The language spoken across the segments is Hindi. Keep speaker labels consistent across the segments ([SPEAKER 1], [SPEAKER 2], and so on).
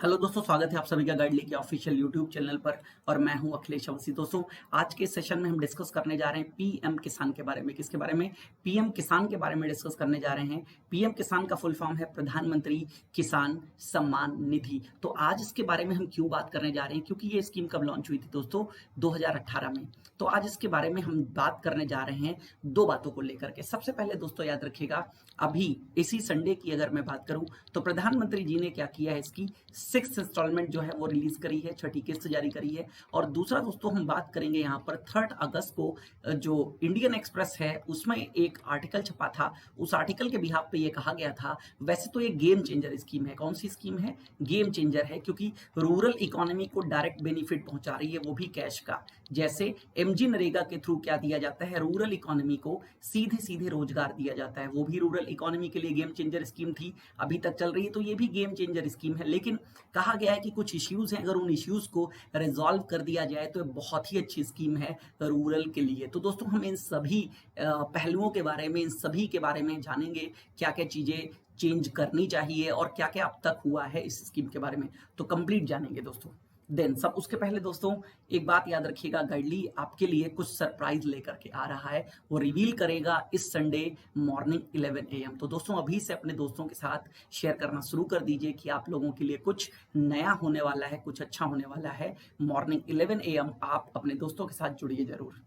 [SPEAKER 1] हेलो दोस्तों, स्वागत है आप सभी का गाइड लेके ऑफिशियल यूट्यूब चैनल पर। और मैं हूं अखिलेश अवस्थी। दोस्तों, आज के सेशन में हम डिस्कस करने जा रहे हैं पीएम किसान के बारे में। किसके बारे में? पीएम किसान के बारे में डिस्कस करने जा रहे हैं। पीएम किसान का फुल फॉर्म है प्रधानमंत्री किसान सम्मान निधि। तो आज इसके बारे में हम क्यों बात करने जा रहे हैं, क्योंकि ये स्कीम कब लॉन्च हुई थी दोस्तों? 2018 में। तो आज इसके बारे में हम बात करने जा रहे हैं दो बातों को लेकर के। सबसे पहले दोस्तों याद रखिएगा, अभी इसी संडे की अगर मैं बात करूं तो प्रधानमंत्री जी ने क्या किया है, इसकी 6th इंस्टॉलमेंट जो है वो रिलीज करी है, छठी किस्त जारी करी है। और दूसरा दोस्तों हम बात करेंगे यहाँ पर 3 अगस्त को जो इंडियन एक्सप्रेस है उसमें एक आर्टिकल छपा था। उस आर्टिकल के बिहाफ पे ये कहा गया था, वैसे तो ये गेम चेंजर स्कीम है। कौन सी स्कीम है? गेम चेंजर है, क्योंकि रूरल इकोनॉमी को डायरेक्ट बेनिफिट पहुंचा रही है, वो भी कैश का। जैसे एमजी नरेगा के थ्रू क्या दिया जाता है, रूरल इकोनॉमी को सीधे सीधे रोजगार दिया जाता है, वो भी रूरल इकोनॉमी के लिए गेम चेंजर स्कीम थी, अभी तक चल रही है। तो ये भी गेम चेंजर स्कीम है। लेकिन कहा गया है कि कुछ इश्यूज हैं, अगर उन इश्यूज को रिजॉल्व कर दिया जाए तो बहुत ही अच्छी स्कीम है रूरल के लिए। तो दोस्तों हम इन सभी पहलुओं के बारे में, इन सभी के बारे में जानेंगे, क्या क्या चीजें चेंज करनी चाहिए और क्या क्या अब तक हुआ है इस स्कीम के बारे में, तो कंप्लीट जानेंगे दोस्तों। देन सब उसके पहले दोस्तों एक बात याद रखिएगा, गाइडली आपके लिए कुछ सरप्राइज लेकर के आ रहा है, वो रिवील करेगा इस संडे मॉर्निंग 11 AM। तो दोस्तों अभी से अपने दोस्तों के साथ शेयर करना शुरू कर दीजिए कि आप लोगों के लिए कुछ नया होने वाला है, कुछ अच्छा होने वाला है। मॉर्निंग 11 AM आप अपने दोस्तों के साथ जुड़िए जरूर।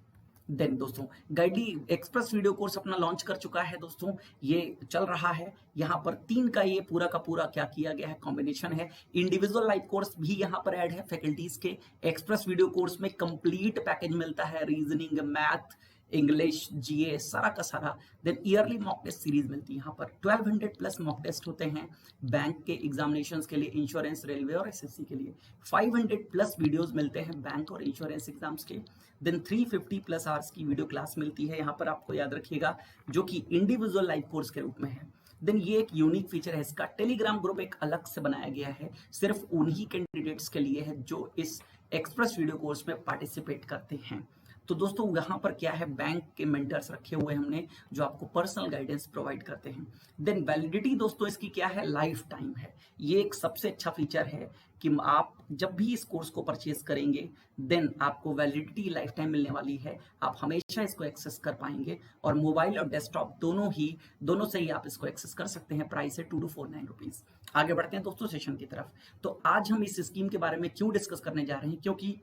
[SPEAKER 1] देन दोस्तों गाइडली एक्सप्रेस वीडियो कोर्स अपना लॉन्च कर चुका है दोस्तों, ये चल रहा है। यहाँ पर 3 का ये पूरा का पूरा क्या किया गया है, कॉम्बिनेशन है। इंडिविजुअल लाइव कोर्स भी यहाँ पर ऐड है फैकल्टीज के। एक्सप्रेस वीडियो कोर्स में कंप्लीट पैकेज मिलता है, रीजनिंग, मैथ, इंग्लिश, जीए, सारा का सारा। Then yearly mock test series मिलती है यहाँ पर। 1200 प्लस मॉक टेस्ट होते हैं बैंक के एग्जामिनेशंस के लिए, इंश्योरेंस, रेलवे और एसएससी के लिए। 500 प्लस वीडियोस मिलते हैं बैंक और इंश्योरेंस एग्जाम्स के। देन 350 प्लस आवर्स की वीडियो क्लास मिलती है यहाँ पर, आपको याद रखिएगा, जो कि इंडिविजुअल लाइव कोर्स के रूप में है। देन ये एक यूनिक फीचर है इसका, टेलीग्राम ग्रुप एक अलग से बनाया गया है, सिर्फ उन्हीं कैंडिडेट्स के लिए है जो इस एक्सप्रेस वीडियो कोर्स में पार्टिसिपेट करते हैं। तो दोस्तों यहाँ पर क्या है, बैंक के मेंटर्स रखे हुए हैं हमने जो आपको पर्सनल गाइडेंस प्रोवाइड करते हैं। देन वैलिडिटी दोस्तों इसकी क्या है, लाइफ टाइम है। ये एक सबसे अच्छा फीचर है कि आप जब भी इस कोर्स को परचेज करेंगे देन आपको वैलिडिटी लाइफ टाइम मिलने वाली है। आप हमेशा इसको एक्सेस कर पाएंगे और मोबाइल और डेस्कटॉप दोनों से ही आप इसको एक्सेस कर सकते हैं। प्राइस है 2249 रुपीज। आगे बढ़ते हैं दोस्तों सेशन की तरफ। तो आज हम इस स्कीम के बारे में क्यों डिस्कस करने जा रहे हैं, क्योंकि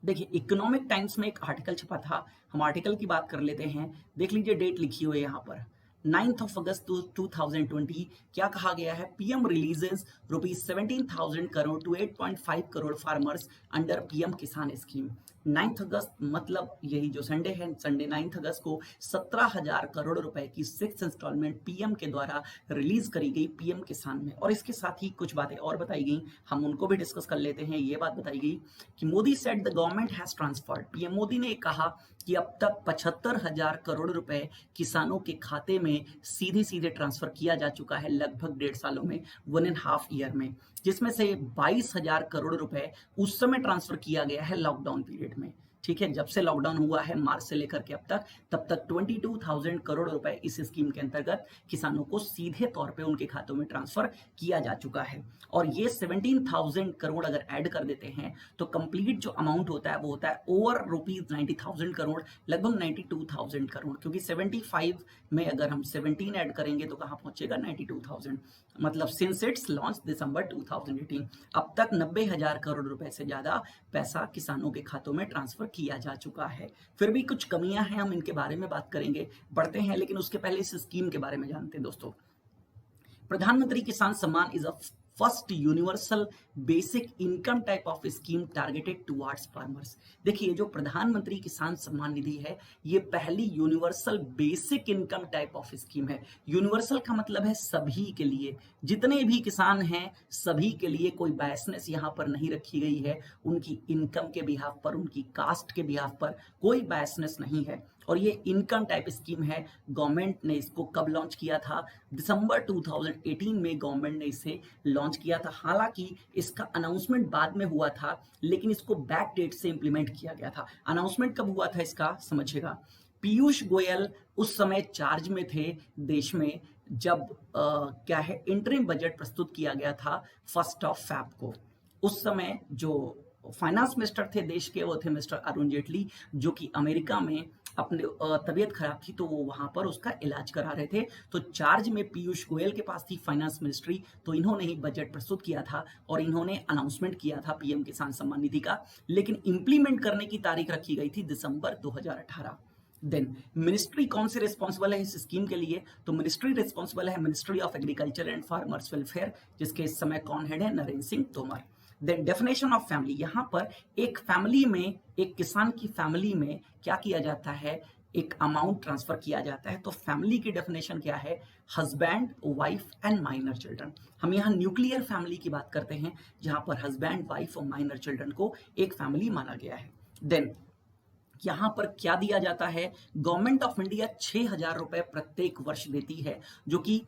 [SPEAKER 1] देखिए इकोनॉमिक टाइम्स में एक आर्टिकल छपा था, हम आर्टिकल की बात कर लेते हैं। देख लीजिए डेट लिखी हुई है यहाँ पर, 9 अगस्त 2020। क्या कहा गया है, PM releases ₹17,000 crore to 8.5 crore farmers under PM Kisan scheme. 9 अगस्त मतलब यही जो संडे है, संडे 9 अगस्त को 17,000 करोड़ रुपए की 6th इंस्टॉलमेंट पीएम के द्वारा रिलीज करी गई पीएम किसान में। और इसके साथ ही कुछ बातें और बताई गई, हम उनको भी डिस्कस कर लेते हैं। ये बात बताई गई कि Modi said the government has transferred, PM Modi ने कहा कि अब तक 75,000 करोड़ रुपए किसानों के खाते में सीधे सीधे ट्रांसफर किया जा चुका है लगभग 1.5 सालों में, 1.5 ईयर में, जिसमें से 22,000 करोड़ रुपए उस समय ट्रांसफर किया गया है लॉकडाउन पीरियड में। ठीक है, जब से लॉकडाउन हुआ है मार्च से लेकर के अब तक, तब तक 22,000 करोड़ रुपए इस स्कीम के अंतर्गत किसानों को सीधे तौर पे उनके खातों में ट्रांसफर किया जा चुका है। और ये 17,000 करोड़ अगर ऐड कर देते हैं तो कंप्लीट जो अमाउंट होता है वो होता है ओवर ₹90,000 करोड़, लगभग 92,000 करोड़। क्योंकि 75 में अगर हम 17 ऐड करेंगे तो कहाँ पहुंचेगा, 92,000। मतलब सिंस इट्स लॉन्च दिसंबर 2018 अब तक 90,000 करोड़ रुपए से ज्यादा पैसा किसानों के खातों में ट्रांसफर किया जा चुका है। फिर भी कुछ कमियां हैं, हम इनके बारे में बात करेंगे, बढ़ते हैं। लेकिन उसके पहले इस स्कीम के बारे में जानते हैं दोस्तों। प्रधानमंत्री किसान सम्मान is a first universal basic income type of scheme targeted towards farmers. देखिए जो प्रधानमंत्री किसान सम्मान निधि है ये पहली universal basic income type of scheme है। यूनिवर्सल का मतलब है सभी के लिए, जितने भी किसान हैं सभी के लिए, कोई बायसनेस यहाँ पर नहीं रखी गई है। उनकी इनकम के बिहाफ पर, उनकी कास्ट के बिहाफ पर कोई बायसनेस नहीं है। और ये इनकम टाइप स्कीम है। गवर्नमेंट ने इसको कब लॉन्च किया था, दिसंबर 2018 में गवर्नमेंट ने इसे लॉन्च किया था। हालांकि इसका अनाउंसमेंट बाद में हुआ था, लेकिन इसको बैक डेट से इंप्लीमेंट किया गया था। अनाउंसमेंट कब हुआ था इसका समझिएगा, पीयूष गोयल उस समय चार्ज में थे देश में, जब क्या है इंटरिम बजट प्रस्तुत किया गया था 1 फरवरी को, उस समय जो फाइनेंस मिनिस्टर थे देश के वो थे मिस्टर अरुण जेटली, जो कि अमेरिका में अपने तबीयत खराब थी तो वो वहां पर उसका इलाज करा रहे थे। तो चार्ज में पीयूष गोयल के पास थी फाइनेंस मिनिस्ट्री, तो इन्होंने ही बजट प्रस्तुत किया था और इन्होंने अनाउंसमेंट किया था पीएम किसान सम्मान निधि का, लेकिन इंप्लीमेंट करने की तारीख रखी गई थी दिसंबर 2018। देन मिनिस्ट्री कौन से रिस्पॉन्सिबल है इस स्कीम के लिए, तो मिनिस्ट्री रिस्पॉन्सिबल है ministry of agriculture and farmers welfare, जिसके इस समय कौन हेड है, Narendra Singh Tomar. Then definition of family, यहां पर एक फैमिली में, एक किसान की फैमिली में क्या किया जाता है, एक अमाउंट ट्रांसफर किया जाता है। तो फैमिली की डेफिनेशन क्या है, husband, wife and minor children. हम यहाँ न्यूक्लियर फैमिली की बात करते हैं जहां पर हस्बैंड, वाइफ और माइनर चिल्ड्रन को एक फैमिली माना गया है। देन यहां पर क्या दिया जाता है, गवर्नमेंट ऑफ इंडिया 6,000 रुपए प्रत्येक वर्ष देती है, जो कि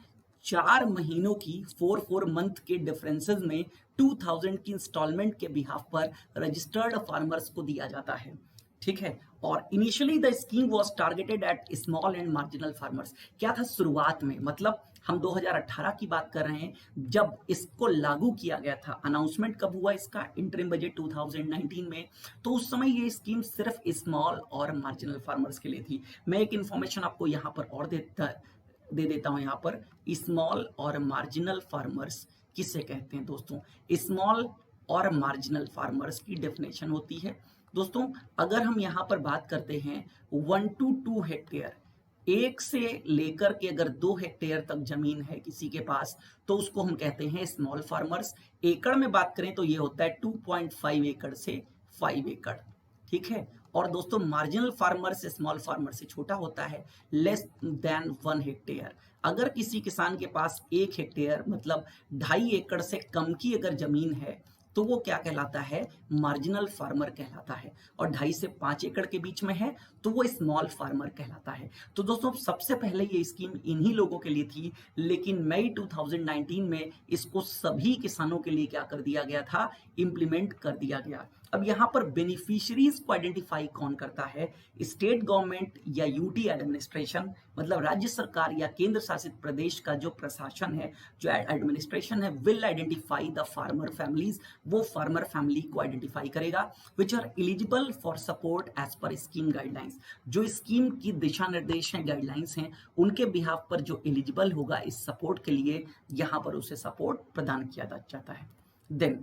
[SPEAKER 1] 4 महीनों की 4 मंथ के डिफरेंसेस में 2,000 की इंस्टॉलमेंट के बिहाफ पर रजिस्टर्ड फार्मर्स को दिया जाता है। ठीक है, और initially the scheme was targeted eight small and marginal farmers. क्या था शुरुआत में, मतलब हम 2018 की बात कर रहे हैं जब इसको लागू किया गया था। अनाउंसमेंट कब हुआ इसका, इंटरिम बजट 2019 में, तो उस समय ये स्कीम सिर्फ स्मॉल और मार्जिनल फार्मर्स के लिए थी। मैं एक इंफॉर्मेशन आपको यहाँ पर और दे देता हूँ। यहाँ पर स्मॉल और मार्जिनल फार्मर्स किसे कहते हैं दोस्तों, स्मॉल और मार्जिनल फार्मर्स की डेफिनेशन होती है दोस्तों, अगर हम यहाँ पर बात करते हैं 1 to 2 हेक्टेयर, 1 से लेकर के अगर 2 हेक्टेयर तक जमीन है किसी के पास, तो उसको हम कहते हैं स्मॉल फार्मर्स। एकड़ में बात करें तो ये होता है 2.5 एकड़ से 5 एकड़। ठीक है, और दोस्तों मार्जिनल फार्मर्स स्मॉल फार्मर से छोटा होता है, लेस देन 1 हेक्टेयर। अगर किसी किसान के पास 1 हेक्टेयर मतलब 2.5 एकड़ से कम की अगर जमीन है तो वो क्या कहलाता है, मार्जिनल फार्मर कहलाता है, और 2.5 से 5 एकड़ के बीच में है तो वो स्मॉल फार्मर कहलाता है। तो दोस्तों सबसे पहले ये स्कीम इन्हीं लोगों के लिए थी, लेकिन मई 2019 में इसको सभी किसानों के लिए क्या कर दिया गया था, इंप्लीमेंट कर दिया गया। अब यहाँ पर बेनिफिशियरीज को आइडेंटिफाई कौन करता है, स्टेट गवर्नमेंट या यूटी एडमिनिस्ट्रेशन, मतलब राज्य सरकार या केंद्र शासित प्रदेश का जो प्रशासन है, जो एडमिनिस्ट्रेशन है, will identify the farmer families, वो फार्मर फैमिली को आइडेंटिफाई करेगा, which are eligible for support as per scheme guidelines. जो स्कीम की दिशा निर्देश हैं, गाइडलाइंस हैं, उनके बिहाफ पर जो एलिजिबल होगा इस सपोर्ट के लिए, यहाँ पर उसे सपोर्ट प्रदान किया जाता है। Then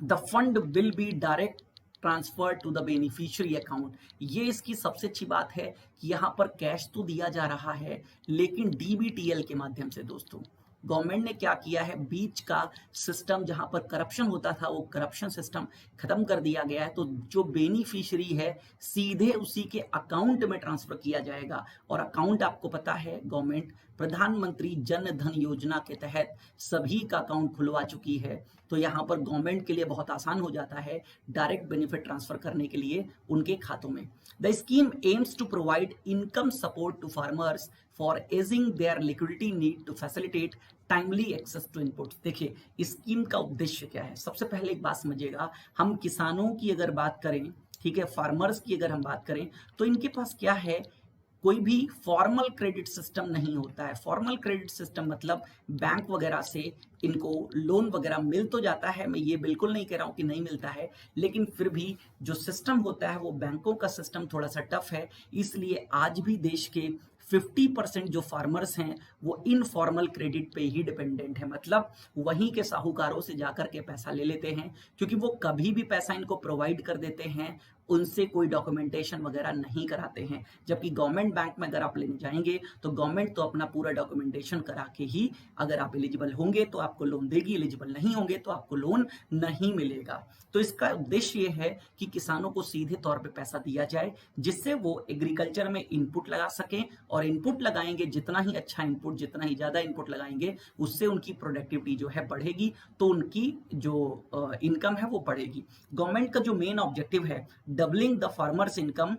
[SPEAKER 1] the fund will be direct transfer to the beneficiary account. ये इसकी सबसे अच्छी बात है कि यहाँ पर कैश तो दिया जा रहा है, लेकिन डीबीटीएल के माध्यम से। दोस्तों गवर्नमेंट ने क्या किया है, बीच का सिस्टम जहां पर करप्शन होता था वो करप्शन सिस्टम खत्म कर दिया गया है। तो जो बेनिफिशियरी है सीधे उसी के अकाउंट में ट्रांसफर किया जाएगा, और अकाउंट आपको पता है गवर्नमेंट प्रधानमंत्री जन धन योजना के तहत सभी का अकाउंट खुलवा चुकी है। तो यहाँ पर गवर्नमेंट के लिए बहुत आसान हो जाता है डायरेक्ट बेनिफिट ट्रांसफर करने के लिए उनके खातों में। The scheme aims to provide income support to farmers for aging their liquidity need to facilitate timely access to input. देखिए स्कीम का उद्देश्य क्या है, सबसे पहले एक बात समझिएगा, हम किसानों की अगर बात करें, ठीक है, फार्मर्स की अगर हम बात करें, तो इनके पास क्या है, कोई भी फॉर्मल क्रेडिट सिस्टम नहीं होता है। फॉर्मल क्रेडिट सिस्टम मतलब बैंक वगैरह से इनको लोन वगैरह मिल तो जाता है, मैं ये बिल्कुल नहीं कह रहा हूँ कि नहीं मिलता है, लेकिन फिर भी जो सिस्टम होता है वो बैंकों का सिस्टम थोड़ा सा टफ है। इसलिए आज भी देश के 50% जो फार्मर्स हैं वो इनफॉर्मल क्रेडिट पे ही डिपेंडेंट है, मतलब वहीं के साहूकारों से जाकर के पैसा ले लेते हैं, क्योंकि वो कभी भी पैसा इनको प्रोवाइड कर देते हैं, उनसे कोई डॉक्यूमेंटेशन वगैरह नहीं कराते हैं। जबकि गवर्नमेंट बैंक में अगर आप लेने जाएंगे तो गवर्नमेंट तो अपना पूरा डॉक्यूमेंटेशन करा के ही अगर आप एलिजिबल होंगे तो आपको लोन देगी, एलिजिबल नहीं होंगे तो आपको लोन नहीं मिलेगा। तो इसका उद्देश्य ये है कि किसानों को सीधे तौर पे पैसा दिया जाए, जिससे वो एग्रीकल्चर में इनपुट लगा सकें, और इनपुट लगाएंगे जितना ही अच्छा इनपुट, जितना ही ज्यादा इनपुट लगाएंगे उससे उनकी प्रोडक्टिविटी जो है बढ़ेगी, तो उनकी जो इनकम है वो बढ़ेगी। गवर्नमेंट का जो मेन ऑब्जेक्टिव है, doubling the farmers income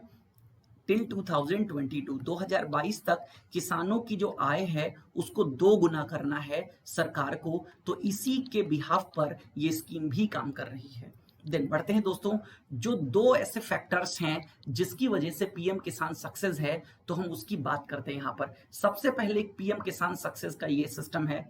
[SPEAKER 1] till 2022 तक किसानों की जो आय है उसको 2 गुना करना है सरकार को, तो इसी के बिहाफ पर ये स्कीम भी काम कर रही है। देन बढ़ते हैं दोस्तों, जो दो ऐसे फैक्टर्स हैं जिसकी वजह से पीएम किसान सक्सेस है, तो हम उसकी बात करते हैं यहां पर। सबसे पहले पीएम किसान सक्सेस का ये सिस्टम है,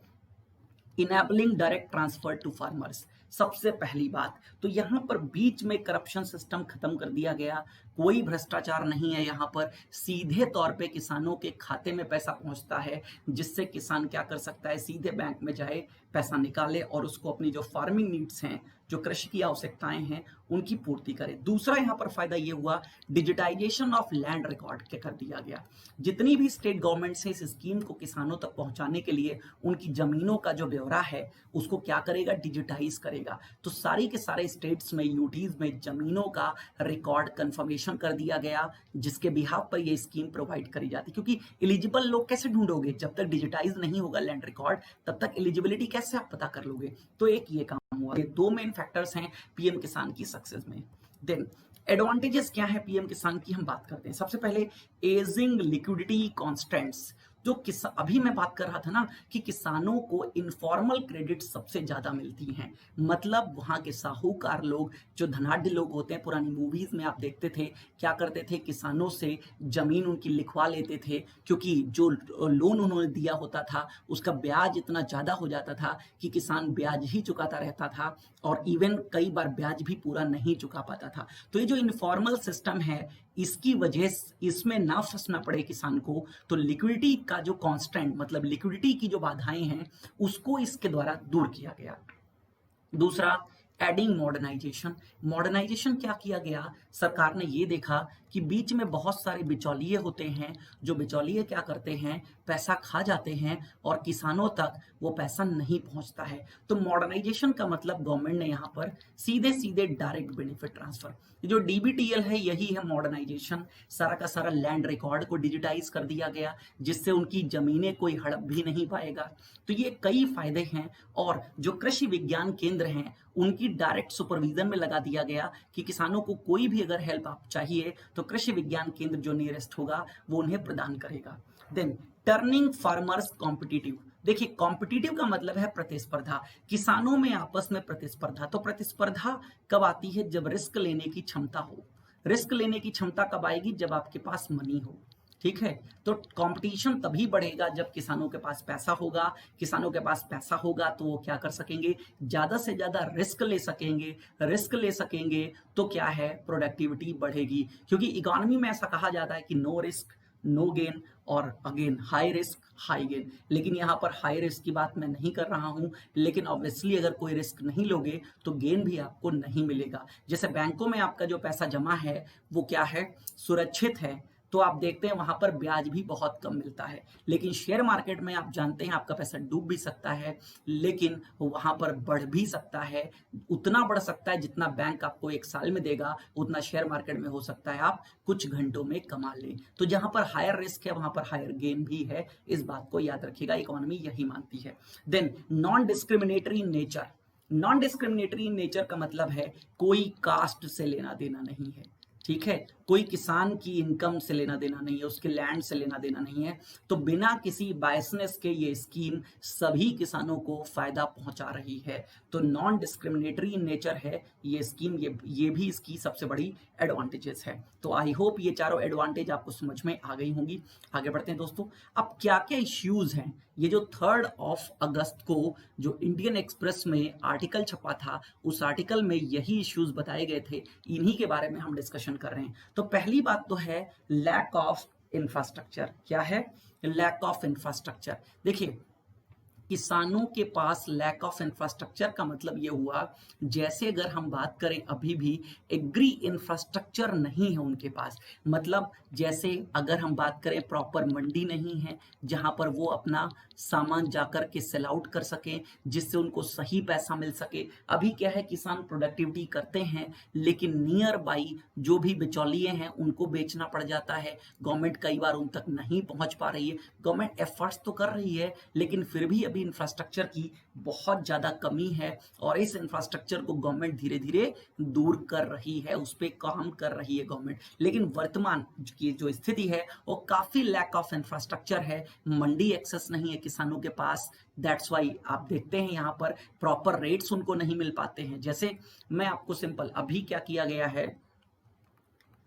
[SPEAKER 1] enabling direct transfer to farmers. सबसे पहली बात तो यहां पर बीच में करप्शन सिस्टम खत्म कर दिया गया, कोई भ्रष्टाचार नहीं है यहां पर, सीधे तौर पे किसानों के खाते में पैसा पहुंचता है, जिससे किसान क्या कर सकता है, सीधे बैंक में जाए, पैसा निकाले और उसको अपनी जो फार्मिंग नीड्स हैं, जो कृषि की आवश्यकताएं हैं, उनकी पूर्ति करे। दूसरा यहां पर फायदा ये हुआ, डिजिटाइजेशन ऑफ लैंड रिकॉर्ड के कर दिया गया। जितनी भी स्टेट गवर्नमेंट्स हैं इस स्कीम को किसानों तक पहुंचाने के लिए उनकी जमीनों का जो ब्यौरा है उसको क्या करेगा, डिजिटाइज करेगा। तो सारी के सारे स्टेट्स में, यूटीज में जमीनों का रिकॉर्ड कंफर्मेशन कर दिया गया, जिसके बिहाफ पर ये स्कीम प्रोवाइड करी जाती। क्योंकि एलिजिबल लोग कैसे ढूंढोगे, जब तक डिजिटाइज नहीं होगा लैंड रिकॉर्ड तब तक एलिजिबिलिटी कैसे आप पता कर लोगे। तो एक ये काम हुआ। ये दो मेन फैक्टर्स हैं पीएम किसान की सक्सेस में। देन एडवांटेजेस क्या है पीएम किसान की, हम बात करते हैं। सबसे पहले एजिंग लिक्विडिटी कॉन्स्टेंट्स। जो अभी मैं बात कर रहा था ना कि किसानों को इनफॉर्मल क्रेडिट सबसे ज्यादा मिलती हैं, मतलब वहां के साहूकार लोग, जो धनाढ्य लोग होते हैं, पुरानी मूवीज में आप देखते थे क्या करते थे, किसानों से जमीन उनकी लिखवा लेते थे, क्योंकि जो लोन उन्होंने दिया होता था उसका ब्याज इतना ज्यादा हो जाता था कि किसान ब्याज ही चुकाता रहता था, और इवन कई बार ब्याज भी पूरा नहीं चुका पाता था। तो ये जो इनफॉर्मल सिस्टम है, इसकी वजह इसमें ना फंसना पड़े किसान को, तो लिक्विडिटी का जो कांस्टेंट, मतलब लिक्विडिटी की जो बाधाएं हैं, उसको इसके द्वारा दूर किया गया। दूसरा, एडिंग मॉडर्नाइजेशन। मॉडर्नाइजेशन क्या किया गया, सरकार ने ये देखा कि बीच में बहुत सारे बिचौलिए होते हैं, जो बिचौलिए क्या करते हैं, पैसा खा जाते हैं और किसानों तक वो पैसा नहीं पहुंचता है। तो मॉडर्नाइजेशन का मतलब गवर्नमेंट ने यहाँ पर सीधे सीधे डायरेक्ट बेनिफिट ट्रांसफर, जो डीबीटीएल है यही है मॉडर्नाइजेशन। सारा का सारा लैंड रिकॉर्ड को डिजिटाइज कर दिया गया, जिससे उनकी जमीनें कोई हड़प भी नहीं पाएगा। तो ये कई फायदे हैं। और जो कृषि विज्ञान केंद्र हैं उनकी डायरेक्ट सुपरविजन में लगा दिया गया कि किसानों को कोई भी अगर हेल्प आप चाहिए तो कृषि विज्ञान केंद्र जो नियरेस्ट होगा वो उन्हें प्रदान करेगा। Then turning farmers competitive. देखिए, कॉम्पिटिटिव का मतलब है प्रतिस्पर्धा, किसानों में आपस में प्रतिस्पर्धा। तो प्रतिस्पर्धा कब आती है, जब रिस्क लेने की क्षमता हो। रिस्क लेने की क्षमता कब आएगी, जब आपके पास मनी हो। ठीक है, तो कंपटीशन तभी बढ़ेगा जब किसानों के पास पैसा होगा। किसानों के पास पैसा होगा तो वो क्या कर सकेंगे, ज्यादा से ज्यादा रिस्क ले सकेंगे। रिस्क ले सकेंगे तो क्या है, प्रोडक्टिविटी बढ़ेगी। क्योंकि इकोनॉमी में ऐसा कहा जाता है कि नो रिस्क नो गेन, और again high risk high gain. लेकिन यहाँ पर हाई रिस्क की बात मैं नहीं कर रहा हूँ, लेकिन ऑब्वियसली अगर कोई रिस्क नहीं लोगे तो गेन भी आपको नहीं मिलेगा। जैसे बैंकों में आपका जो पैसा जमा है वो क्या है, सुरक्षित है, तो आप देखते हैं वहां पर ब्याज भी बहुत कम मिलता है। लेकिन शेयर मार्केट में आप जानते हैं आपका पैसा डूब भी सकता है, लेकिन वहां पर बढ़ भी सकता है। उतना बढ़ सकता है जितना बैंक आपको एक साल में देगा, उतना शेयर मार्केट में हो सकता है आप कुछ घंटों में कमा लें। तो जहां पर हायर रिस्क है वहां पर हायर गेन भी है, इस बात को याद रखिएगा, इकोनॉमी यही मानती है। Then non discriminatory nature. Non discriminatory nature का मतलब है कोई कास्ट से लेना देना नहीं है। ठीक है, कोई किसान की इनकम से लेना देना नहीं है, उसके लैंड से लेना देना नहीं है। तो बिना किसी बायसनेस के ये स्कीम सभी किसानों को फायदा पहुंचा रही है। तो नॉन डिस्क्रिमिनेटरी नेचर है ये स्कीम, ये भी इसकी सबसे बड़ी एडवांटेजेस है। तो आई होप ये चारों एडवांटेज आपको समझ में आ गई होंगी। आगे बढ़ते हैं दोस्तों, अब क्या क्या इश्यूज हैं। ये जो 3 अगस्त को जो इंडियन एक्सप्रेस में आर्टिकल छपा था, उस आर्टिकल में यही इश्यूज बताए गए थे, इन्हीं के बारे में हम डिस्कशन कर रहे हैं। तो पहली बात तो है लैक ऑफ इंफ्रास्ट्रक्चर। क्या है, लैक ऑफ इंफ्रास्ट्रक्चर। देखिए, किसानों के पास लैक ऑफ इंफ्रास्ट्रक्चर का मतलब ये हुआ, जैसे अगर हम बात करें अभी भी एग्री इंफ्रास्ट्रक्चर नहीं है उनके पास। मतलब जैसे अगर हम बात करें प्रॉपर मंडी नहीं है जहां पर वो अपना सामान जाकर के सेल आउट कर सकें, जिससे उनको सही पैसा मिल सके। अभी क्या है, किसान प्रोडक्टिविटी करते हैं लेकिन नियर बाई जो भी बिचौलिए हैं उनको बेचना पड़ जाता है। गवर्नमेंट कई बार उन तक नहीं पहुंच पा रही है। गवर्नमेंट एफर्ट्स तो कर रही है लेकिन फिर भी भी इंफ्रास्ट्रक्चर की बहुत ज़्यादा कमी है और इस इंफ्रास्ट्रक्चर को गवर्नमेंट धीरे धीरे दूर कर रही है, उस पर काम कर रही है गवर्नमेंट। लेकिन वर्तमान की जो स्थिति है वो काफ़ी लैक ऑफ इंफ्रास्ट्रक्चर है, मंडी एक्सेस नहीं है किसानों के पास। दैट्स वाई आप देखते हैं यहाँ पर प्रॉपर रेट्स उनको नहीं मिल पाते हैं। जैसे मैं आपको सिंपल अभी क्या किया गया है,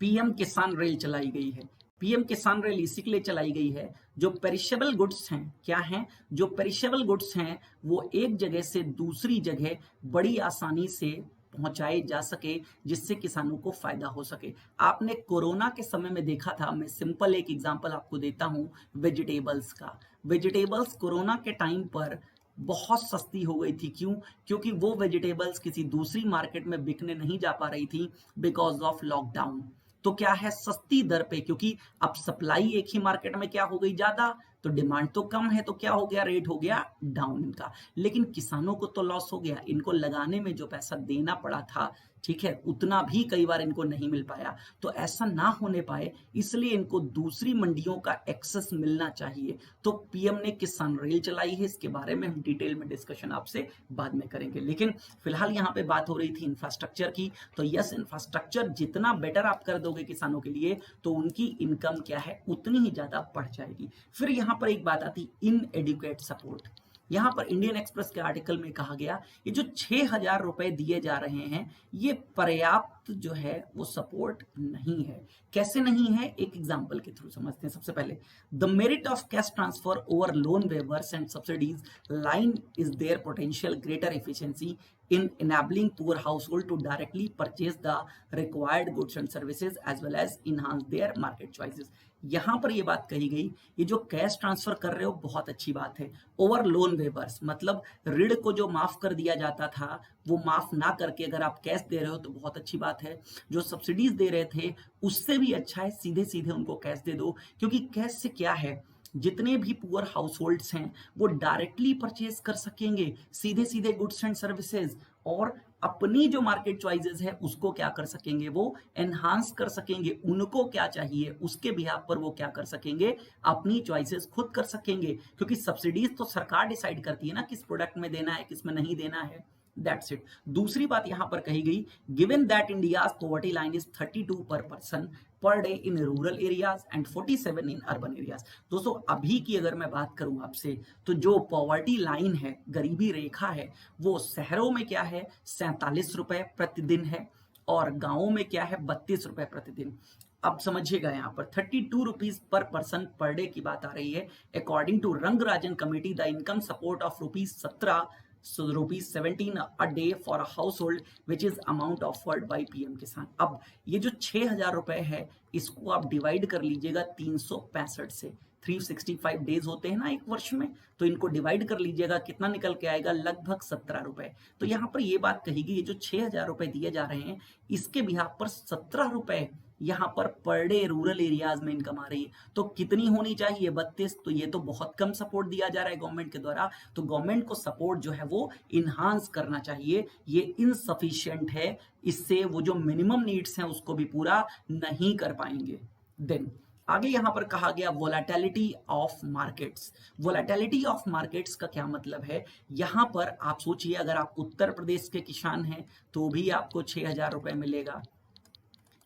[SPEAKER 1] पीएम किसान रेल चलाई गई है। पीएम किसान रेल इसी के लिए चलाई गई है, जो पेरिशेबल गुड्स हैं, क्या हैं, जो पेरिशेबल गुड्स हैं वो एक जगह से दूसरी जगह बड़ी आसानी से पहुंचाए जा सके, जिससे किसानों को फायदा हो सके। आपने कोरोना के समय में देखा था, मैं सिंपल एक एग्जांपल आपको देता हूं वेजिटेबल्स का। वेजिटेबल्स कोरोना के टाइम पर बहुत सस्ती हो गई थी। क्यों? क्योंकि वो वेजिटेबल्स किसी दूसरी मार्केट में बिकने नहीं जा पा रही थी बिकॉज ऑफ लॉकडाउन। तो क्या है, सस्ती दर पे, क्योंकि अब सप्लाई एक ही मार्केट में क्या हो गई ज्यादा, तो डिमांड तो कम है, तो क्या हो गया, रेट हो गया डाउन इनका। लेकिन किसानों को तो लॉस हो गया, इनको लगाने में जो पैसा देना पड़ा था, ठीक है, उतना भी कई बार इनको नहीं मिल पाया। तो ऐसा ना होने पाए इसलिए इनको दूसरी मंडियों का एक्सेस मिलना चाहिए। तो पीएम ने किसान रेल चलाई है, इसके बारे में हम डिटेल में डिस्कशन आपसे बाद में करेंगे। लेकिन फिलहाल यहाँ पे बात हो रही थी इंफ्रास्ट्रक्चर की। तो यस, इंफ्रास्ट्रक्चर जितना बेटर आप कर दोगे किसानों के लिए तो उनकी इनकम क्या है उतनी ही ज्यादा बढ़ जाएगी। फिर यहाँ पर एक बात आती, इनएडुकेट सपोर्ट। यहाँ पर इंडियन एक्सप्रेस के आर्टिकल में कहा गया ये जो 6,000 रुपए दिए जा रहे हैं ये पर्याप्त जो है वो सपोर्ट नहीं है। कैसे नहीं है, एक एग्जांपल के थ्रू समझते हैं। सबसे पहले, the merit of cash transfer over loan weavers and subsidies line is their potential greater efficiency in enabling poor household to directly purchase the required goods and services as well as enhance their market choices। यहां पर ये बात कही गई, ये जो कैश ट्रांसफर कर रहे हो बहुत अच्छी बात है। ओवर लोन वेवर्स मतलब ऋण को जो माफ कर दिया जाता था वो माफ ना करके अगर आप कैश दे रहे हो तो बहुत अच्छी बात है। जो सब्सिडीज दे रहे थे उससे भी अच्छा है सीधे सीधे उनको कैश दे दो, क्योंकि कैश से क्या है, जितने भी पुअर हाउसहोल्ड्स हैं वो डायरेक्टली परचेज कर सकेंगे सीधे सीधे गुड्स एंड सर्विसेज, और अपनी जो मार्केट चॉइसेस है उसको क्या कर सकेंगे, वो एनहांस कर सकेंगे। उनको क्या चाहिए उसके बिहाफ पर वो क्या कर सकेंगे, अपनी चॉइसेस खुद कर सकेंगे, क्योंकि सब्सिडीज तो सरकार डिसाइड करती है ना किस प्रोडक्ट में देना है किस में नहीं देना है। That's it. दूसरी बात यहां पर कही गई, given that India's poverty line is 32 पर person per day in rural areas and 47 in urban areas. दोस्तों अभी की अगर मैं बात करूं आपसे तो जो पॉवर्टी लाइन है, गरीबी रेखा है, वो शहरों में क्या है 47 रुपए प्रतिदिन है और गांवों में क्या है 32 रुपए प्रतिदिन। अब समझिएगा यहाँ पर 32 rupees per person per day की बात आ रही है। According to Rangarajan committee the income support of ₹17 so ₹17 a day for a household which is amount offered by PM किसान। अब ये जो 6,000 रुपए है इसको आप डिवाइड कर लीजिएगा 365 से, 365 डेज होते हैं ना एक वर्ष में, तो इनको डिवाइड कर लीजिएगा, कितना निकल के आएगा, लगभग 17 रुपए। तो यहाँ पर ये बात कही गई, ये जो 6,000 रुपए दिए जा रहे हैं इसके बिहाफ पर 17 रुपए यहाँ पर डे रूरल एरियाज में इनकम आ रही है। तो कितनी होनी चाहिए, 32। तो ये तो बहुत कम सपोर्ट दिया जा रहा है गवर्नमेंट के द्वारा। तो गवर्नमेंट को सपोर्ट जो है वो इनहांस करना चाहिए, ये इनसफिशिएंट है, इससे वो जो मिनिमम नीड्स हैं उसको भी पूरा नहीं कर पाएंगे। देन आगे यहां पर कहा गया volatility of markets. Volatility of markets का क्या मतलब है, यहां पर आप सोचिए अगर आप उत्तर प्रदेश के किसान हैं तो भी आपको 6,000 रुपए मिलेगा,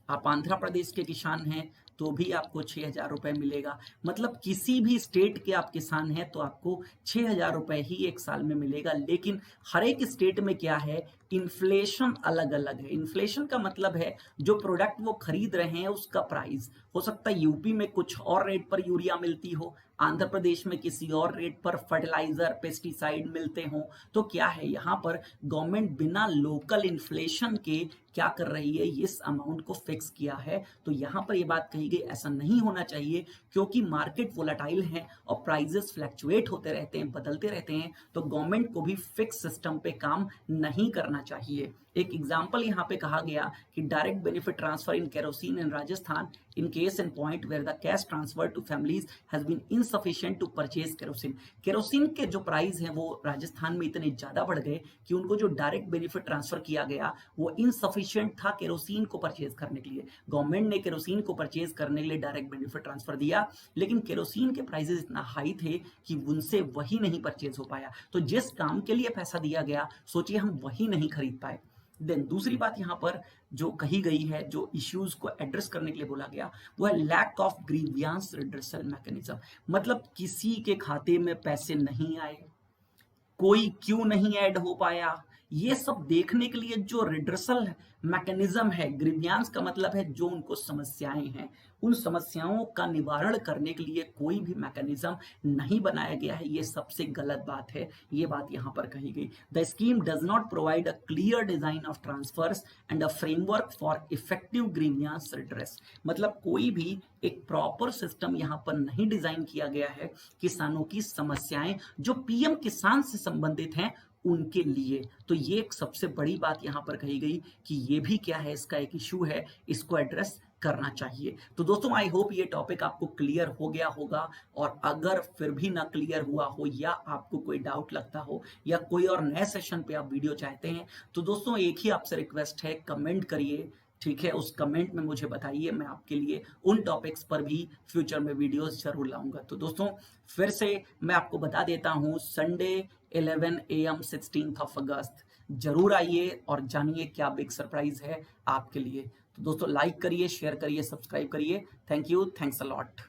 [SPEAKER 1] आप आंध्र प्रदेश के किसान हैं तो भी आपको 6,000 रुपए मिलेगा। मतलब किसी भी स्टेट के आप किसान हैं तो आपको 6,000 रुपए ही एक साल में मिलेगा। लेकिन हर एक स्टेट में क्या है, इन्फ्लेशन अलग अलग है। इन्फ्लेशन का मतलब है जो प्रोडक्ट वो खरीद रहे हैं उसका प्राइस, हो सकता है यूपी में कुछ और रेट पर यूरिया मिलती हो, आंध्र प्रदेश में किसी और रेट पर फर्टिलाइजर पेस्टिसाइड मिलते हो। तो क्या है यहाँ पर गवर्नमेंट बिना लोकल इन्फ्लेशन के क्या कर रही है, इस अमाउंट को फिक्स किया है। तो यहाँ पर ये बात कही गई ऐसा नहीं होना चाहिए, क्योंकि मार्केट वोलेटाइल है और प्राइजेस फ्लैक्चुएट होते रहते हैं, बदलते रहते हैं। तो गवर्नमेंट को भी फिक्स सिस्टम पे काम नहीं करना चाहिए। एक एग्जाम्पल यहाँ पे कहा गया कि direct benefit transfer in kerosene in Rajasthan in case and point where the cash transfer to families has been insufficient to purchase kerosene. Kerosene के जो प्राइस हैं वो राजस्थान में इतने ज्यादा बढ़ गए कि उनको जो डायरेक्ट बेनिफिट ट्रांसफर किया गया वो इनसफिशिएंट सफिशिएंट था केरोसिन को परचेज करने के लिए। गवर्नमेंट ने केरोसिन को परचेज करने के लिए डायरेक्ट बेनिफिट ट्रांसफर दिया, लेकिन केरोसिन के प्राइसेस इतना हाई थे कि उनसे वही नहीं परचेज हो पाया। तो जिस काम के लिए पैसा दिया गया, सोचिए हम वही नहीं खरीद पाए। देन दूसरी बात यहाँ पर जो कही गई है, जो इश्यूज को एड्रेस करने के लिए बोला गया, वो है lack of grievance redressal mechanism. मतलब किसी के खाते में पैसे नहीं आए, कोई क्यों नहीं ऐड हो पाया, ये सब देखने के लिए जो रिड्रेसल मैकेनिज्म है, ग्रीवियंस का मतलब है जो उनको समस्याएं हैं, उन समस्याओं का निवारण करने के लिए कोई भी मैकेनिज्म नहीं बनाया गया है। ये सबसे गलत बात है, ये बात यहाँ पर कही गई। The scheme does not provide a clear design of transfers and a framework for effective grievance redress. मतलब कोई भी एक प्रॉपर सिस्टम यहाँ पर नहीं डिजाइन किया गया है किसानों की समस्याएं जो पीएम किसान से संबंधित हैं उनके लिए। तो ये एक सबसे बड़ी बात यहाँ पर कही गई कि ये भी क्या है, इसका एक इशू है, इसको एड्रेस करना चाहिए। तो दोस्तों आई होप ये टॉपिक आपको क्लियर हो गया होगा, और अगर फिर भी ना क्लियर हुआ हो या आपको कोई डाउट लगता हो या कोई और नए सेशन पे आप वीडियो चाहते हैं, तो दोस्तों एक ही आपसे रिक्वेस्ट है, कमेंट करिए, ठीक है। उस कमेंट में मुझे बताइए, मैं आपके लिए उन टॉपिक्स पर भी फ्यूचर में वीडियोस जरूर लाऊंगा। तो दोस्तों फिर से मैं आपको बता देता हूं, संडे 11 AM 16 अगस्त जरूर आइए और जानिए क्या बिग सरप्राइज है आपके लिए। तो दोस्तों लाइक करिए, शेयर करिए, सब्सक्राइब करिए। Thank you, thanks a lot.